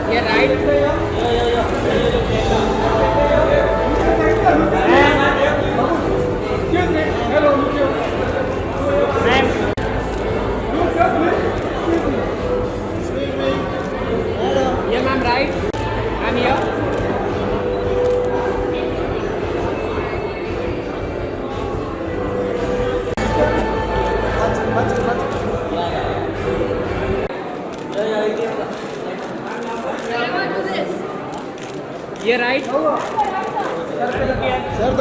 Yeah, right. Yeah, ma'am, right. I'm here. Yeah, right. Sir,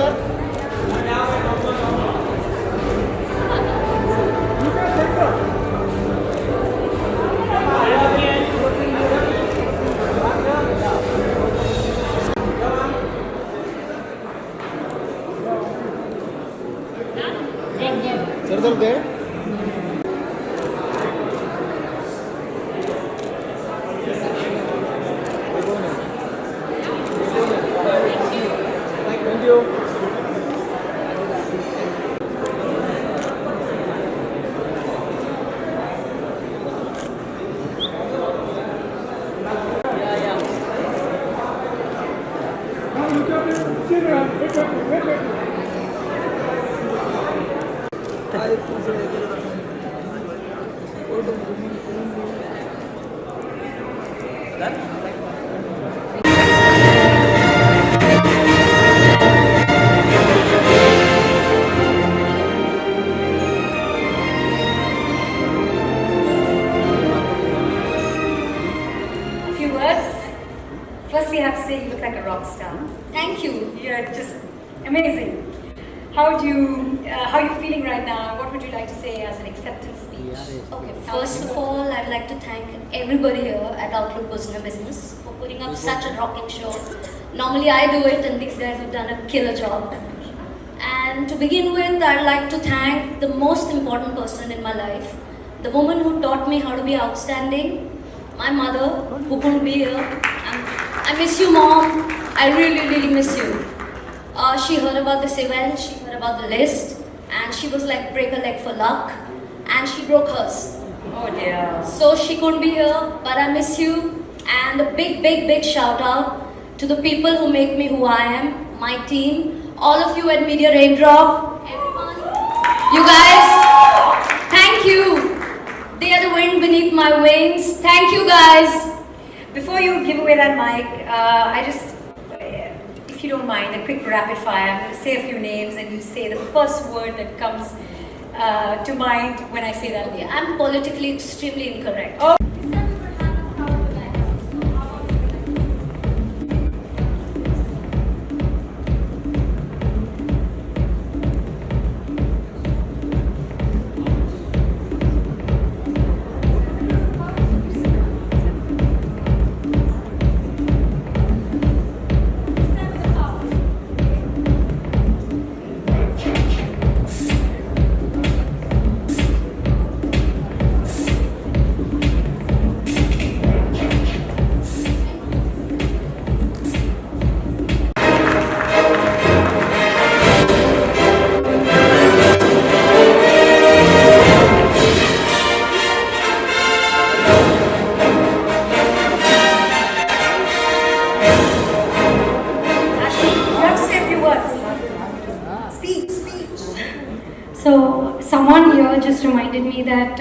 there. Thank you. Few words. Firstly, I have to say you look like a rock star. Thank you. You're just amazing. How are you feeling right now? What would you like to say as an acceptance speech? Okay, first of all, I'd like to thank everybody here at Outlook Personal Business for putting up such a rocking show. Normally I do it and these guys have done a killer job. And to begin with, I'd like to thank the most important person in my life, the woman who taught me how to be outstanding, my mother, who couldn't be here. I miss you, Mom. I really, really miss you. She heard about this event, she heard about the list, and she was like, break a leg for luck, and she broke hers. Oh dear. So she couldn't be here, but I miss you. And a big, big, big shout out to the people who make me who I am, my team, all of you at Media Raindrop, everyone. You guys, thank you. They are the wind beneath my wings. Thank you guys. Before you give away that mic, if you don't mind, a quick rapid fire. I'm going to say a few names and you say the first word that comes to mind when I say that. I'm politically extremely incorrect. Oh. So someone here just reminded me that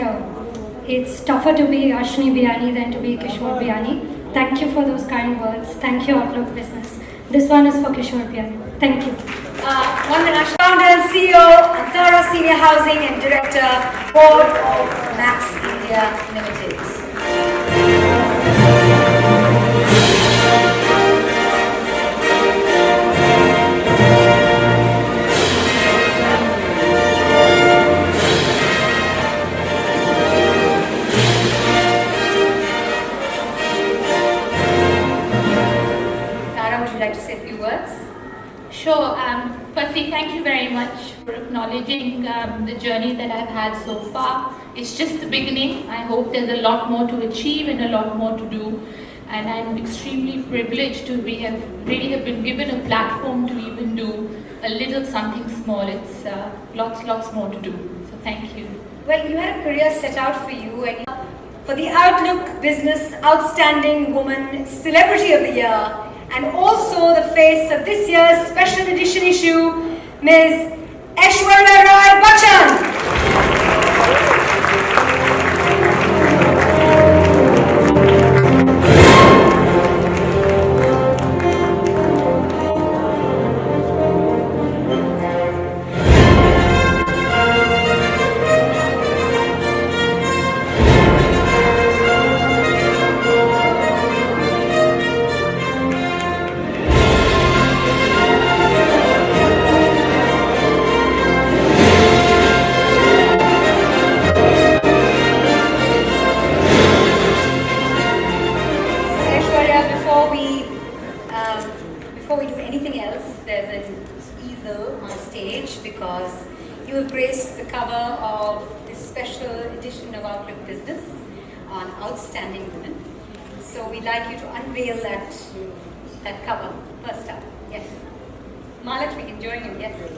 it's tougher to be Ashni Biyani than to be Kishore Biyani. Thank you for those kind words. Thank you, Outlook Business. This one is for Kishore Biyani. Thank you. One minute. Founder and CEO, Antara Senior Housing and Director, Board of Max India Limited. Would you like to say a few words? Sure. Firstly, thank you very much for acknowledging the journey that I've had so far. It's just the beginning. I hope there's a lot more to achieve and a lot more to do. And I'm extremely privileged to really have been given a platform to even do a little something small. It's lots more to do. So thank you. Well, you had a career set out for you, and for the Outlook Business Outstanding Woman Celebrity of the Year, and also the face of this year's special edition issue, Ms. Aishwarya Rai Bachchan. Before we do anything else, there's an easel on stage because you have graced the cover of this special edition of Outlook Business on Outstanding Women. So we'd like you to unveil that cover first up. Yes. Mahalakshmi, we can join you. Yes.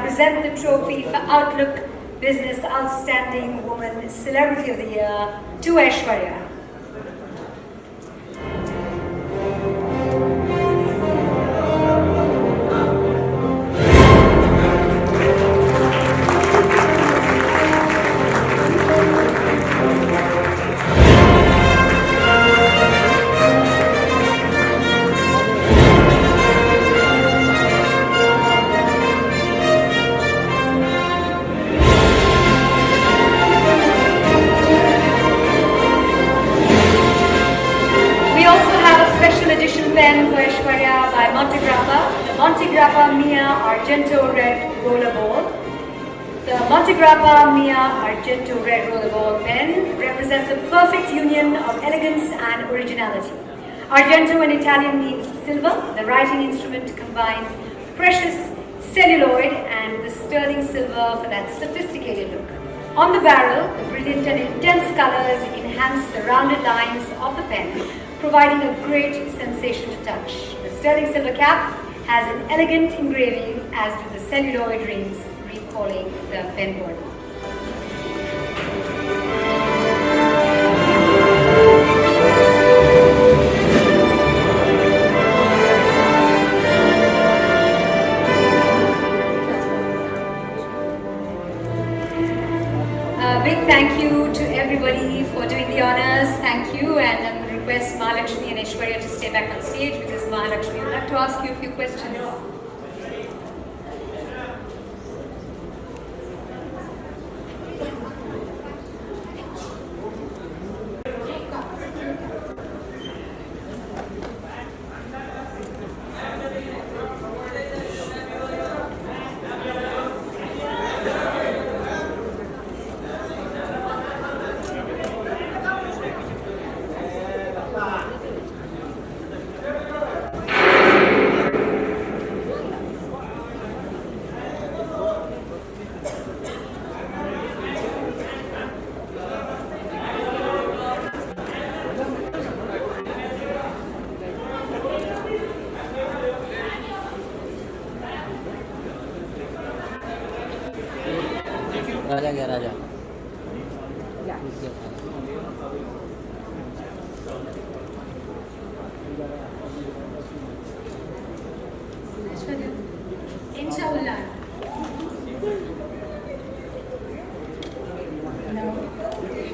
Present the trophy for Outlook Business Outstanding Woman Celebrity of the Year to Aishwarya. Pen for Aishwarya by the Montegrappa Mia Argento Red Rollerball. The Montegrappa Mia Argento Red Rollerball pen represents a perfect union of elegance and originality. Argento in Italian means silver. The writing instrument combines precious celluloid and the sterling silver for that sophisticated look. On the barrel, the brilliant and intense colors enhance the rounded lines of the pen, providing a great sensation to touch. The sterling silver cap has an elegant engraving, as do the celluloid rings, recalling the pen body. A big thank you to everybody for doing the honors. Thank you, and I'm going to request Mahalakshmi and Aishwarya to stay back on stage because Mahalakshmi would like to ask you a few questions. Raja Aishwarya, Inshallah. No.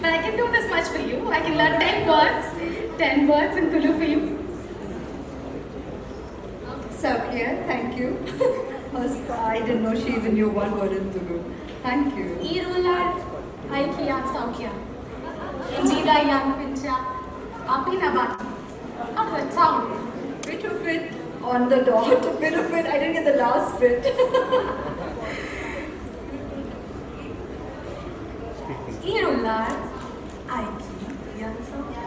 But I can do this much for you. I can learn 10 words in Tulu for you. Saukya, thank you. I didn't know she even knew one word in Tulu. Thank you. Irular, Aikiyan Saukya. Injida Yan Pincha. Apinabat. How does that sound? Bit of it on the dot, a bit of it. I didn't get the last bit. Irular, Aikiyan Saukya.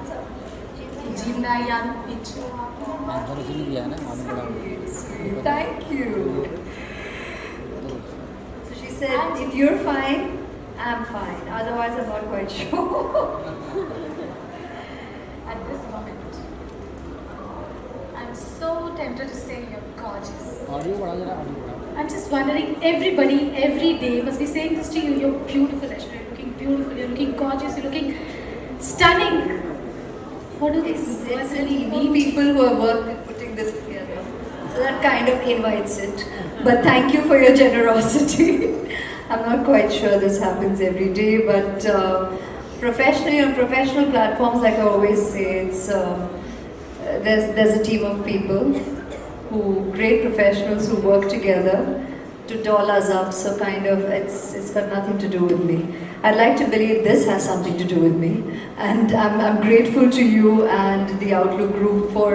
Injida Yan Pincha. Answer उसी ने दिया है ना मालूम पड़ा Thank you. So she said, if you're fine, I'm fine. Otherwise, I'm not quite sure. At this moment, I'm so tempted to say you're gorgeous. Audio बढ़ा जरा audio बढ़ा I'm just wondering, everybody, every day must be saying this to you. You're beautiful, Aishwarya. You're looking beautiful. You're looking gorgeous. You're looking stunning. What do these words really More mean? people who are working putting this together. So that kind of invites it. But thank you for your generosity. I'm not quite sure this happens every day, but professionally on professional platforms, like I always say, it's there's a team of people great professionals who work together to doll us up. So kind of it's got nothing to do with me. I'd like to believe this has something to do with me, and I'm grateful to you and the Outlook Group for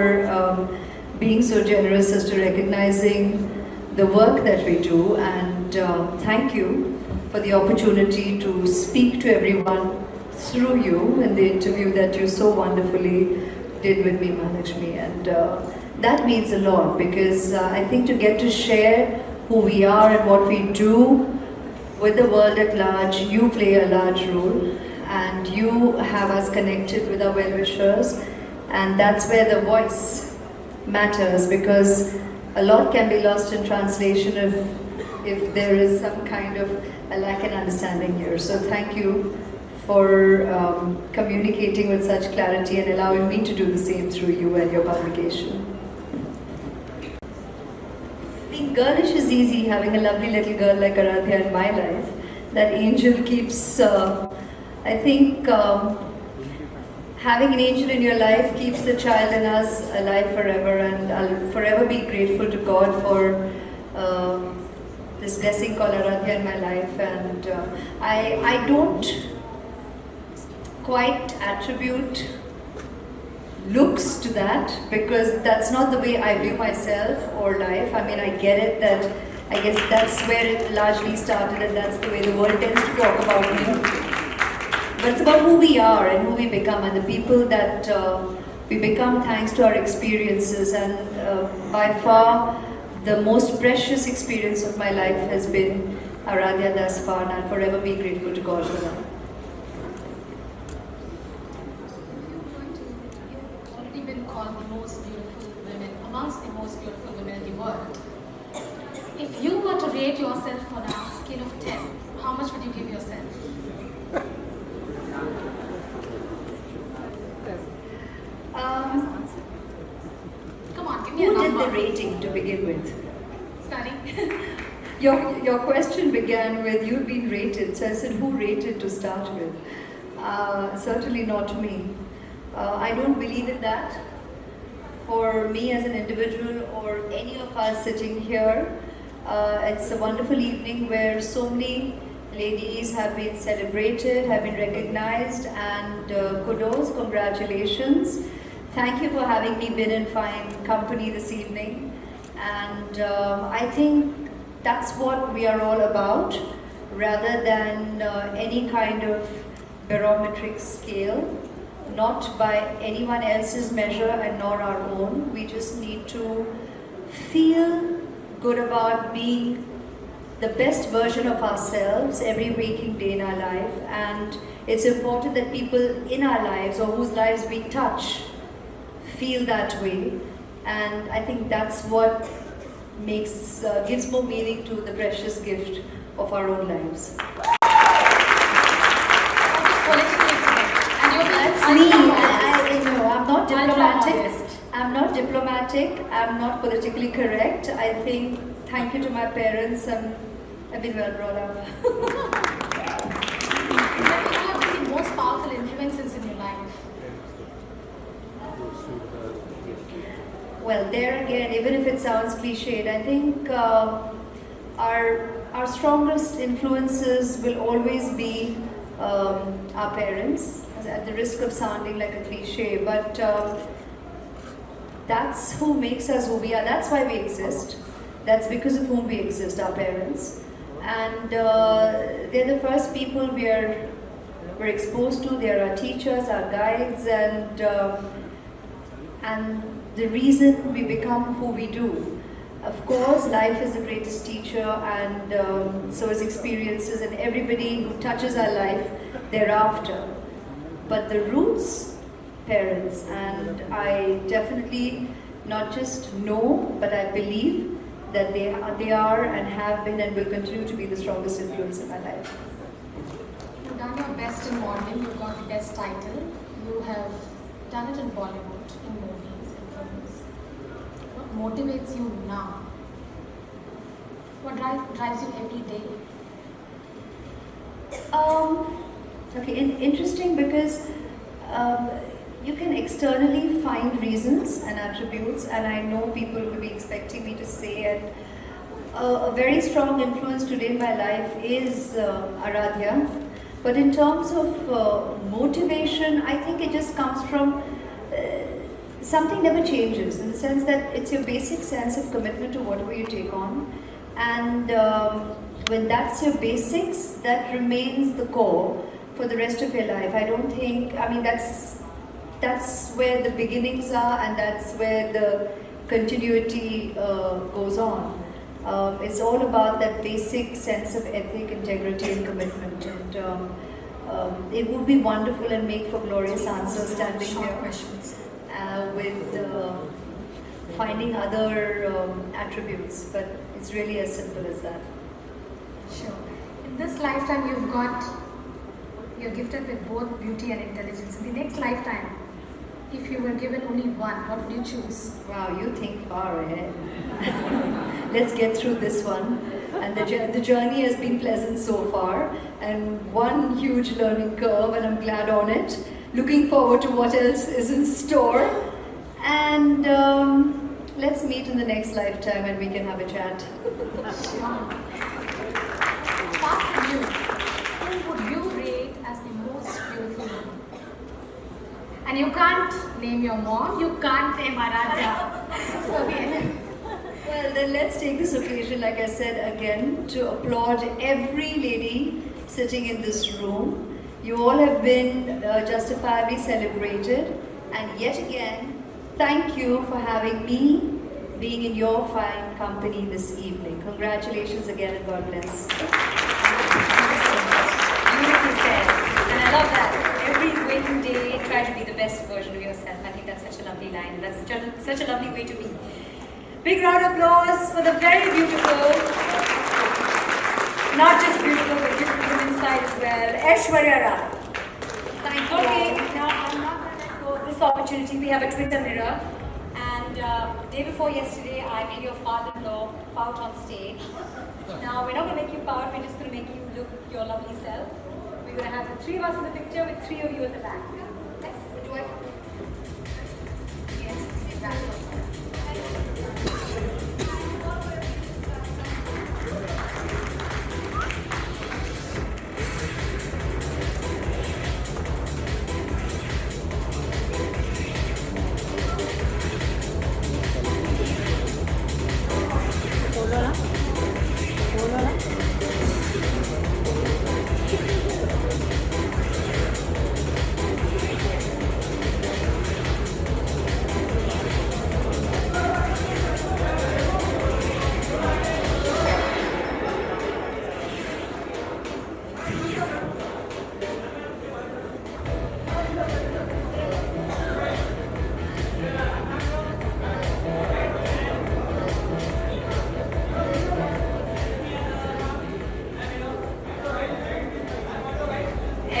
being so generous as to recognizing the work that we do, and thank you for the opportunity to speak to everyone through you in the interview that you so wonderfully did with me, Mahalakshmi, and that means a lot, because I think to get to share who we are and what we do with the world at large, you play a large role, and you have us connected with our well-wishers, and that's where the voice matters, because a lot can be lost in translation if there is some kind of a lack in understanding here. So thank you for communicating with such clarity and allowing me to do the same through you and your publication. Being girlish is easy, having a lovely little girl like Aradhya in my life. That angel keeps, I think, having an angel in your life keeps the child in us alive forever, and I'll forever be grateful to God for this blessing called Aradhya in my life. And I don't quite attribute looks to that, because that's not the way I view myself or life. I mean, I get it that I guess that's where it largely started, and that's the way the world tends to talk about me. But it's about who we are and who we become, and the people that we become thanks to our experiences. And by far, the most precious experience of my life has been Aradhya thus far, and I'll forever be grateful to God for that. Been called the most beautiful women, amongst the most beautiful women in the world. If you were to rate yourself on a scale of 10, how much would you give yourself? Come on, give me a Who did number. the rating to begin with? Sorry. Your question began with you've been rated, so I said who rated to start with? Certainly not me. I don't believe in that. For me as an individual, or any of us sitting here, it's a wonderful evening where so many ladies have been celebrated, have been recognized, and kudos, congratulations. Thank you for having me been in fine company this evening. And I think that's what we are all about, rather than any kind of barometric scale. Not by anyone else's measure and nor our own. We just need to feel good about being the best version of ourselves every waking day in our life. And it's important that people in our lives, or whose lives we touch, feel that way. And I think that's what gives more meaning to the precious gift of our own lives. I'm not diplomatic, I'm not politically correct. I think, thank you to my parents, I've been well brought up. What have been the most powerful influences in your life? Well, there again, even if it sounds cliched, I think our strongest influences will always be our parents, at the risk of sounding like a cliche, but that's who makes us who we are. That's why we exist. That's because of whom we exist, our parents. And they're the first people we're exposed to. They're our teachers, our guides, and the reason we become who we do. Of course, life is the greatest teacher, and so is experiences, and everybody who touches our life thereafter. But the roots, parents, and I definitely not just know, but I believe that they are and have been and will continue to be the strongest influence in my life. You've done your best in modeling, you've got the best title. You have done it in Bollywood, in movies, in films. What motivates you now? What drives you every day? Okay, interesting, because you can externally find reasons and attributes, and I know people will be expecting me to say it. A very strong influence today in my life is Aradhya, but in terms of motivation, I think it just comes from something never changes, in the sense that it's your basic sense of commitment to whatever you take on, and when that's your basics, that remains the core for the rest of your life. I don't think, I mean, that's where the beginnings are, and that's where the continuity goes on. It's all about that basic sense of ethic, integrity, and commitment. And it would be wonderful and make for glorious answers standing here Questions. with finding other attributes, but it's really as simple as that. Sure. In this lifetime, you're gifted with both beauty and intelligence. In the next lifetime, if you were given only one, what would you choose? Wow, you think far ahead. Let's get through this one. And the journey has been pleasant so far, and one huge learning curve, and I'm glad on it. Looking forward to what else is in store. And let's meet in the next lifetime and we can have a chat. Apart from you, who would you rate as the most beautiful woman? And you can't name your mom, you can't name Aradhya. So Well, then let's take this occasion, like I said again, to applaud every lady sitting in this room. You all have been justifiably celebrated, and yet again, thank you for having me being in your fine company this evening. Congratulations again, and God bless. beautifully said. And I love that. Every waking day, try to be the best version of yourself. I think that's such a lovely line. That's such a lovely way to be. Big round of applause for the very beautiful, not just beautiful, but beautiful from inside as well, Aishwarya Rai. Thank you. Okay, now I'm not going to let go of this opportunity. We have a Twitter mirror. And day before yesterday, I made your father-in-law pout on stage. Now, we're not going to make you pout, we're just going to make you look your lovely self. We're going to have the three of us in the picture with three of you at the back. Yes, do I? Yes, stay back.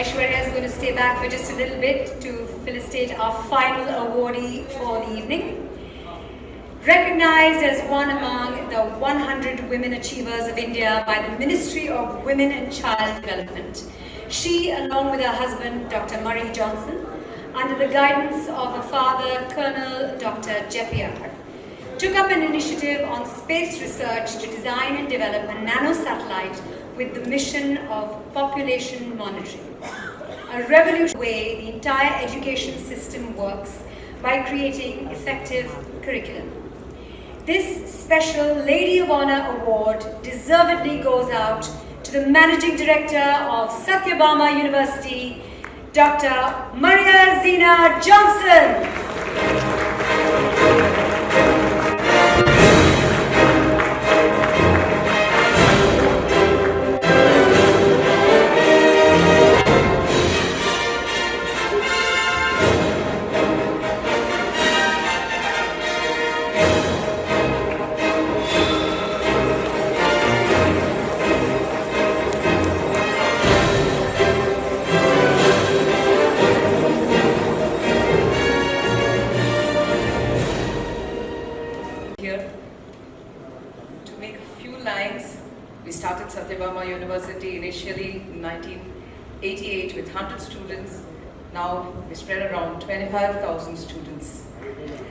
Aishwarya is going to stay back for just a little bit to felicitate our final awardee for the evening. Recognized as one among the 100 Women Achievers of India by the Ministry of Women and Child Development, she, along with her husband, Dr. Murray Johnson, under the guidance of her father, Colonel Dr. Jepiar, took up an initiative on space research to design and develop a nano-satellite with the mission of population monitoring. A revolutionary way the entire education system works by creating effective curriculum. This special Lady of Honor Award deservedly goes out to the Managing Director of Satyabama University, Dr. Maria Zina Johnson. We started Satyabama University initially in 1988 with 100 students. Now we spread around 25,000 students.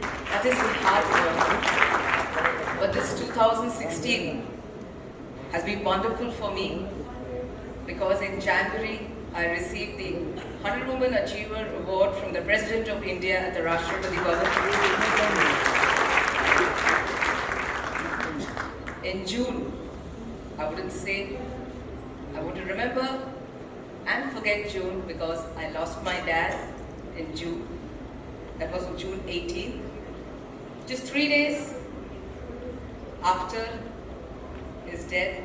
That is hard work. But this 2016 has been wonderful for me because in January I received the 100 Women Achiever Award from the President of India at the Rashtrapati Bhavan. In June, I want to remember and forget June because I lost my dad in June. That was on June 18th. Just 3 days after his death,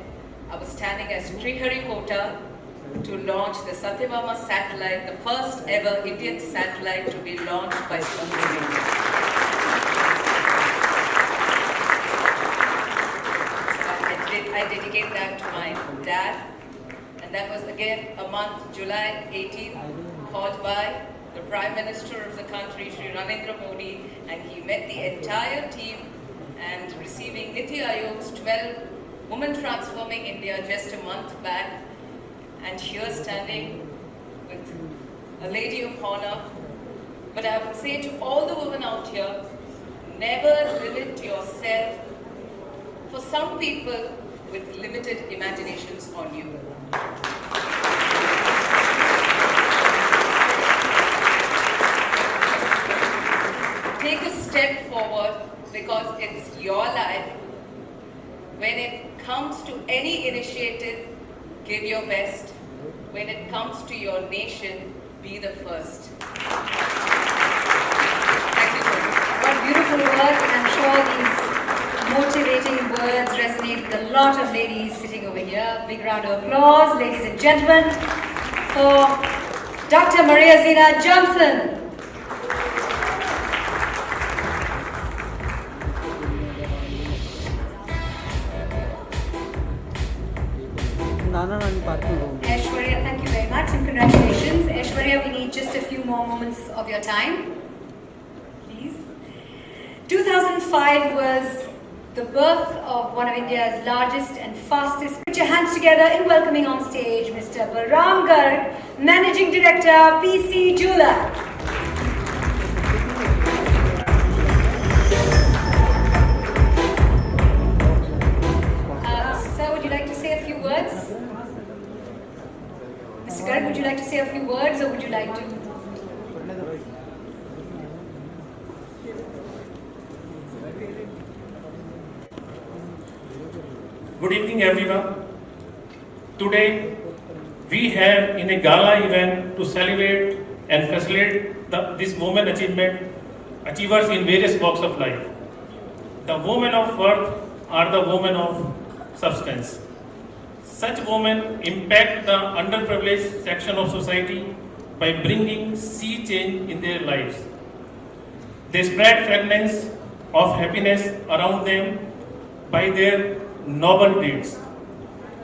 I was standing at Sriharikota to launch the Satyabama satellite, the first ever Indian satellite to be launched by India. I dedicate that to my dad, and that was again a month, July 18th, called by the Prime Minister of the country, Shri Narendra Modi, and he met the entire team and receiving Niti Ayog's 12 Women Transforming India just a month back, and here standing with a lady of honor. But I would say to all the women out here, never limit yourself for some people with limited imaginations on you. Take a step forward because it's your life. When it comes to any initiative, give your best. When it comes to your nation, be the first. Thank you so much. What beautiful words, and I'm sure these motivating words resonate with a lot of ladies sitting over here. Big round of applause, ladies and gentlemen, for Dr. Maria Zina Johnson. Aishwarya, thank you very much and congratulations. Aishwarya, we need just a few more moments of your time. Please. 2005 was the birth of one of India's largest and fastest. Put your hands together in welcoming on stage Mr. Balram Garg, Managing Director, PC Jeweler. Sir, would you like to say a few words? Mr. Garg, would you like to say a few words or would you like to? Good evening everyone. Today we have in a gala event to celebrate and facilitate this women achievers in various walks of life. The women of worth are the women of substance. Such women impact the underprivileged section of society by bringing sea change in their lives. They spread fragrance of happiness around them by their noble deeds.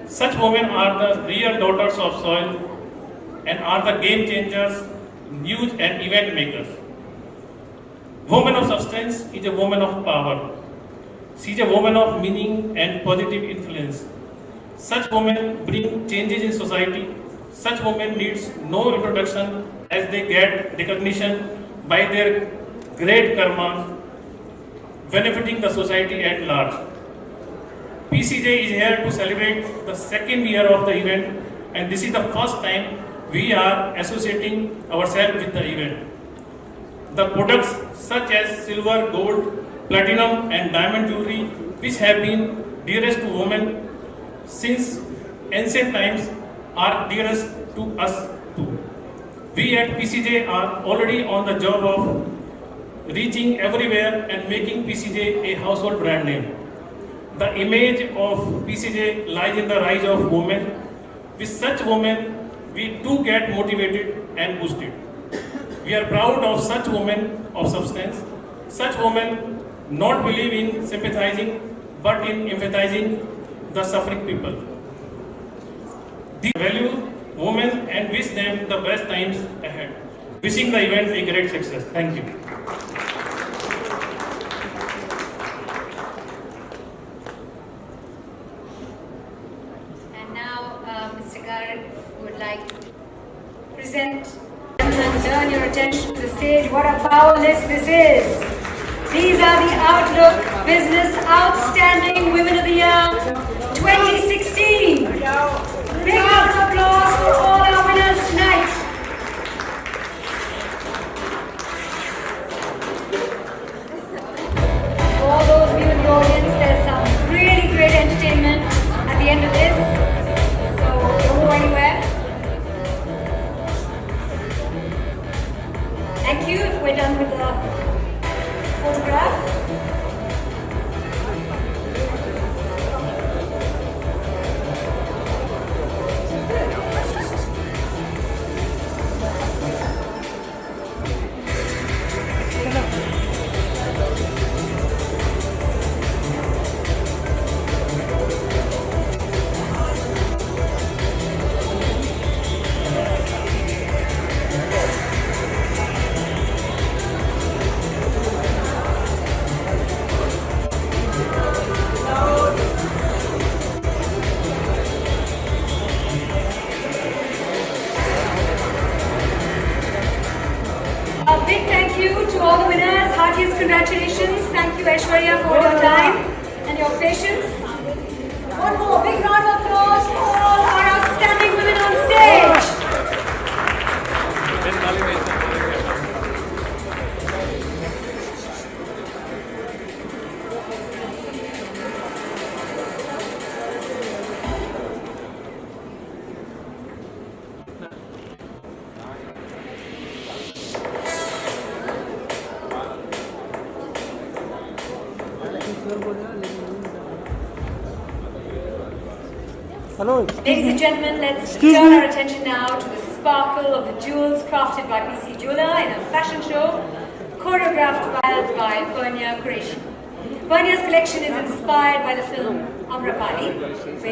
Such women are the real daughters of soil and are the game changers, news and event makers. Woman of substance is a woman of power. She is a woman of meaning and positive influence. Such women bring changes in society. Such women needs no introduction as they get recognition by their great karma, benefiting the society at large. PCJ is here to celebrate the second year of the event, and this is the first time we are associating ourselves with the event. The products such as silver, gold, platinum and diamond jewelry, which have been dearest to women since ancient times, are dearest to us too. We at PCJ are already on the job of reaching everywhere and making PCJ a household brand name. The image of PCJ lies in the rise of women. With such women, we too get motivated and boosted. We are proud of such women of substance. Such women not believe in sympathizing, but in empathizing the suffering people. They value women and wish them the best times ahead. Wishing the event a great success. Thank you. And now, Mr. Garg would like to present and turn your attention to the stage. What a power list this is! These are the Outlook Business Outstanding Women of the Year 2016. Big round of applause for all our winners tonight. For all those of you in the audience, there's some really great entertainment at the end of this, so don't go anywhere. Thank you. If we're done with the photograph. A big thank you to all the winners. Heartiest congratulations. Thank you, Aishwarya, for your time and your patience. One more big round of applause for all our outstanding women on stage. Hello. Ladies and gentlemen, let's turn our attention now to the sparkle of the jewels crafted by PC Jeweler in a fashion show choreographed by Purnia Qureshi. Purnia's collection is inspired by the film Amrapali, with